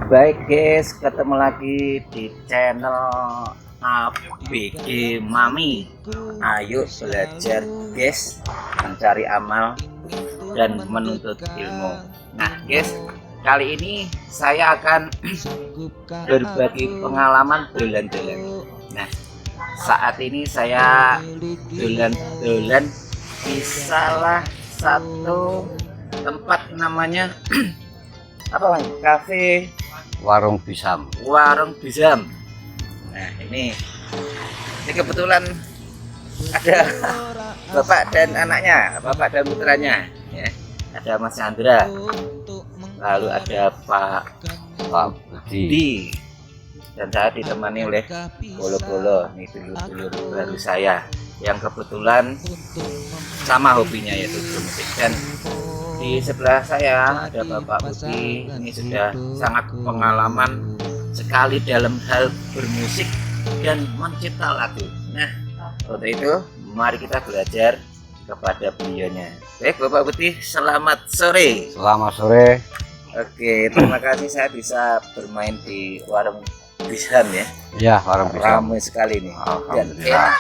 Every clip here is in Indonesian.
Baik guys, ketemu lagi di channel ABG Mami. Ayo belajar guys, mencari amal dan menuntut ilmu. Nah guys, kali ini saya akan berbagi pengalaman dolan-dolan. Nah, saat ini saya dolan-dolan di salah satu tempat namanya apa Bang? Cafe Warung Bisam. Nah ini kebetulan ada bapak dan anaknya, bapak dan putranya ya. Ada Mas Chandra, lalu ada Pak Budi, dan saya ditemani oleh Bolo-Bolo, ini dulur-dulur baru saya yang kebetulan sama hobinya yaitu bermusik. Dan di sebelah saya ada Bapak Budi, ini sudah sangat pengalaman sekali dalam hal bermusik dan mencipta lagu. Nah, untuk itu mari kita belajar kepada beliaunya. Baik Bapak Budi, selamat sore. Selamat sore. Oke, terima kasih saya bisa bermain di Warung Bisam ya. Ya, Warung Bisam. Ramai sekali nih. Dan Alhamdulillah.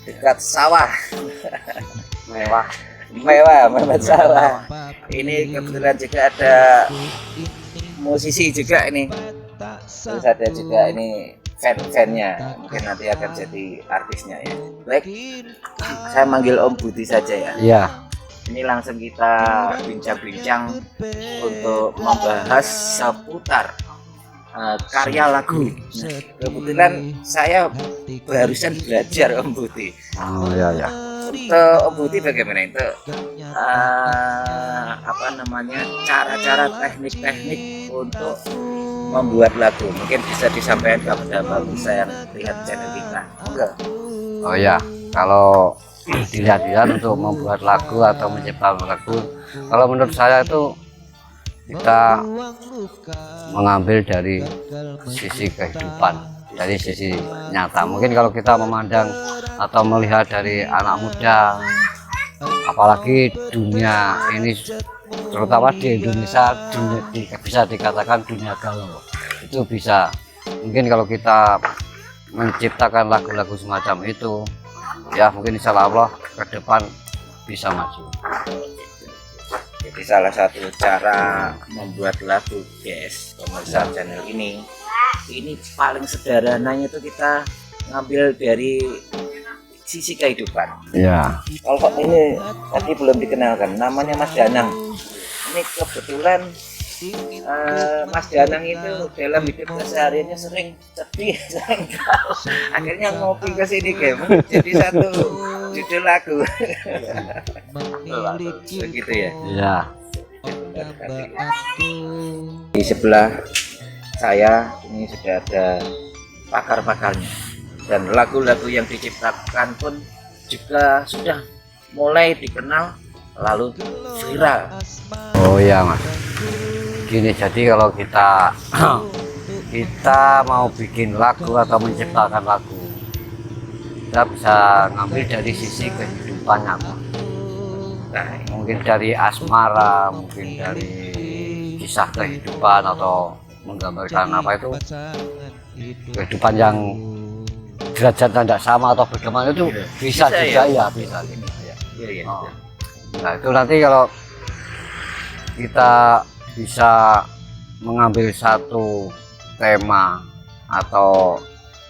dekat sawah. Mewah. Mewah sawah. Ini kebetulan juga ada musisi juga ini. Terus ada juga ini fan-fannya, mungkin nanti akan jadi artisnya ya. Baik, saya manggil Om Budi saja ya. Iya. Ini langsung kita bincang-bincang untuk membahas seputar karya lagu. Nah, kebetulan saya barusan belajar Om Budi. Oh ya. Untuk Om Budi bagaimana itu apa namanya cara-cara teknik-teknik untuk membuat lagu, mungkin bisa disampaikan kepada pemirsa yang lihat channel kita. Enggak? Oh ya, kalau dilihat-lihat untuk membuat lagu atau menciptakan lagu, kalau menurut saya itu kita mengambil dari sisi kehidupan, dari sisi nyata. Mungkin kalau kita memandang atau melihat dari anak muda, apalagi dunia ini, terutama di Indonesia, bisa dikatakan dunia galau. Itu bisa, mungkin kalau kita menciptakan lagu-lagu semacam itu, ya mungkin insya Allah ke depan bisa maju. Jadi salah satu cara membuat lagu guys, pemirsa channel ini paling sederhananya itu kita ngambil dari sisi kehidupan. Ya. Kalau ini tadi belum dikenalkan, namanya Mas Danang. Ini kebetulan Mas Danang itu dalam hidup kesehariannya sering sedih, sering galau. Akhirnya ngopi ke sini game jadi satu judul lagu. Begitu ya. Iya. Di sebelah saya ini sudah ada pakar-pakarnya, dan lagu-lagu yang diciptakan pun juga sudah mulai dikenal lalu viral. Oh iya Mas, gini, jadi kalau kita mau bikin lagu atau menciptakan lagu, kita bisa ngambil dari sisi kehidupan nyata. Nah, Mungkin dari asmara, mungkin dari kisah kehidupan, atau menggambarkan apa itu kehidupan yang derajatnya tidak sama atau bagaimana, itu bisa juga ya, bisa. iya. Oh. Nah itu nanti kalau kita bisa mengambil satu tema atau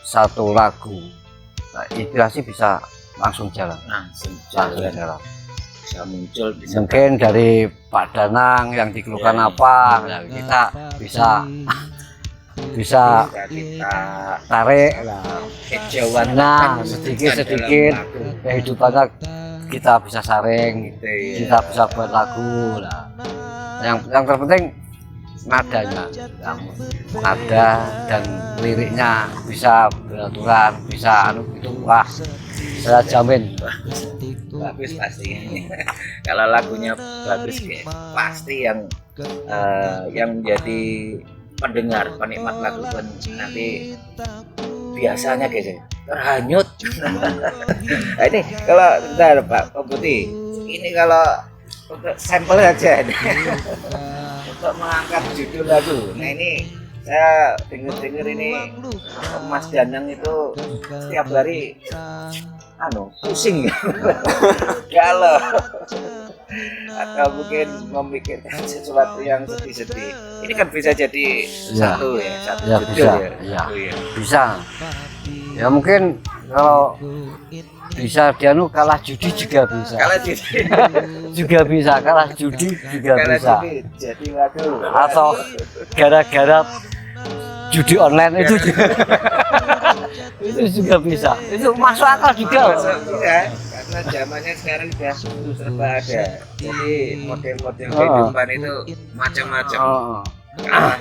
satu lagu, nah, inspirasi bisa langsung jalan. Bisa muncul, bisa mungkin dari Pak Danang yang dikeluhkan apa, nah, kita bisa kita tarik kejauhan sedikit kehidupannya, kita bisa saring, kita bisa buat lagu. Nah, yang terpenting nadanya, nada dan liriknya bisa beraturan, bisa itu, wah saya jamin bagus pasti. Kalau lagunya bagus guys, pasti yang menjadi pendengar, penikmat lagu pun nanti biasanya guys terhanyut. Nah, ini kalau bentar Pak Putih, ini kalau untuk sampel aja untuk mengangkat judul lagu. Nah ini Saya dengar ini Mas Danang itu setiap hari pusing galau atau mungkin memikirkan sesuatu yang sedih-sedih. Ini kan bisa jadi Ya. satu Ya, judul bisa. ya. Ya. Oh, ya. Bisa. Ya mungkin kalau bisa dianu kalah judi juga bisa. Kalau jadi Juga bisa kalah judi juga kalau bisa. jadi lagu Atau gara-gara judi online itu juga, itu juga bisa. Itu masuk akal juga. Masuk bisa, karena zamannya sekarang sudah serba ada. Jadi model-model kehidupan itu macam-macam. Oh.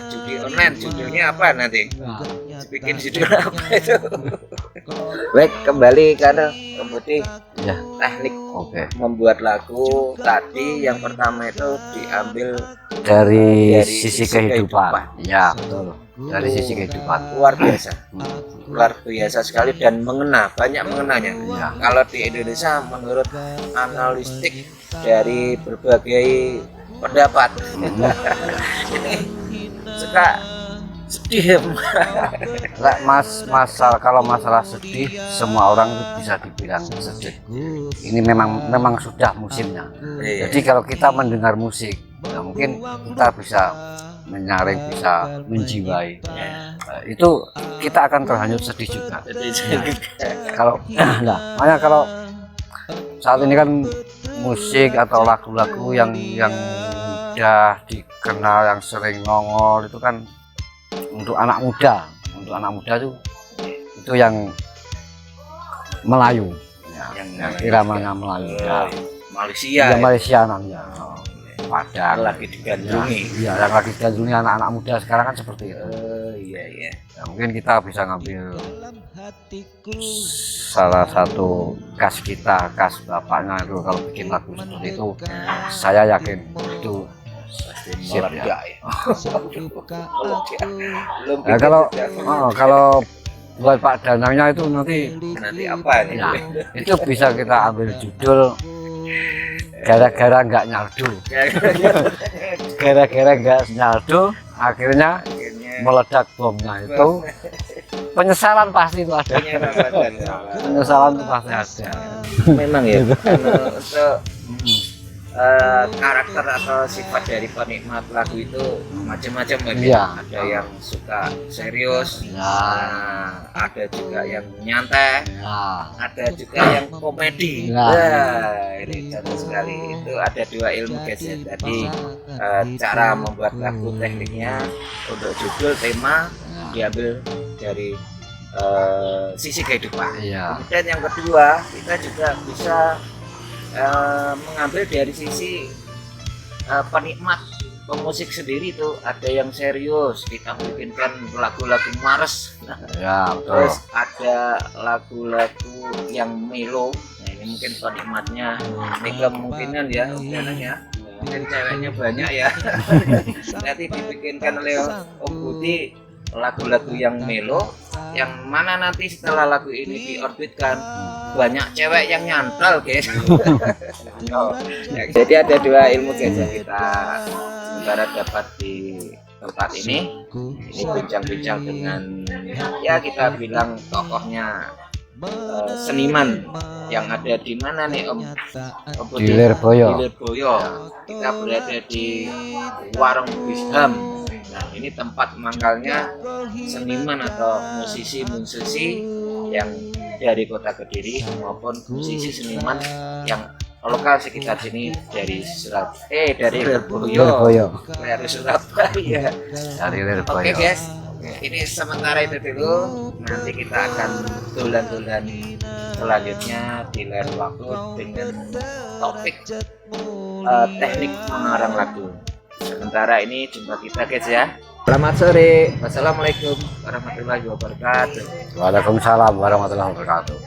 Judi online, judulnya apa nanti? Nah, Bikin judul apa itu? Baik, kembali karena kemudian ya, teknik oke. membuat lagu tadi yang pertama itu diambil Dari Dari sisi sisi kehidupan. Ya, betul. Dari sisi kehidupan. luar biasa, luar biasa sekali dan mengena, banyak mengenanya. Ya. Kalau di Indonesia menurut analistik dari berbagai pendapat ini suka sedih. Lek kalau masalah sedih, semua orang itu bisa dibilang sedih. Ini memang sudah musimnya. Iya. Jadi kalau kita mendengar musik, ya mungkin kita bisa menyaring, bisa menjiwai. Itu kita akan terhanyut sedih juga. Kalau nah, makanya kalau saat ini kan musik atau lagu-lagu yang udah dikenal, yang sering nongol itu kan untuk anak muda itu yang Melayu, ya, yang iramanya Melayu, ya, Malaysia ya, Malaysia namanya. Padang lagi digandrungi. ya, yang lagi digandrungi anak-anak muda sekarang kan seperti itu. Iya. Ya, mungkin kita bisa ngambil salah satu khas kita, khas bapaknya itu kalau bikin lagu seperti itu, saya yakin itu siap ya. Ya, kalau buat Pak Danangnya itu nanti apa nih? ya, itu bisa kita ambil judul gara-gara nggak nyaldo. Gara-gara nggak nyaldo akhirnya meledak bomnya itu. Penyesalan pasti itu ada. Penyesalan itu pasti ada. Memang ya. Untuk karakter atau sifat dari penikmat lagu itu macam-macam ya. Iya. Ada yang suka serius, Ya. ada juga yang nyantai, Ya. ada juga yang komedi. Ya. Wah, ini cantik sekali. Itu ada dua ilmu guys ya. Tadi cara membuat lagu, tekniknya, untuk judul, tema diambil dari sisi kehidupan. Iya. Kemudian yang kedua, kita juga bisa mengambil dari sisi penikmat pemusik sendiri. Itu ada yang serius, kita bikinkan lagu-lagu mares. Ya, betul. Terus ada lagu-lagu yang melo. Nah, ini mungkin penikmatnya ini kemungkinan ya, mungkin ceweknya banyak ya. Nanti dibikinkan oleh Om Budi lagu-lagu yang melo, yang mana nanti setelah lagu ini diorbitkan banyak cewek yang nyantol guys. Jadi ada dua ilmu guys yang kita sementara dapat di tempat ini bincang-bincang dengan ya kita bilang tokohnya seniman yang ada di mana nih Om Di Lirboyo. Di Lirboyo. Kita berada di Warung Bisham. Nah, ini tempat mangkalnya seniman atau musisi yang dari kota Kediri maupun musisi seniman yang lokal sekitar sini dari dari Lirboyo, dari Surabaya. Dari Lirboyo. Oke guys, ini sementara itu dulu. Nanti kita akan tulan-tulan selanjutnya di lain waktu dengan topik teknik mengarang lagu. Sementara ini jumpa kita guys ya. Selamat sore. Wassalamualaikum warahmatullahi wabarakatuh. Waalaikumsalam warahmatullahi wabarakatuh.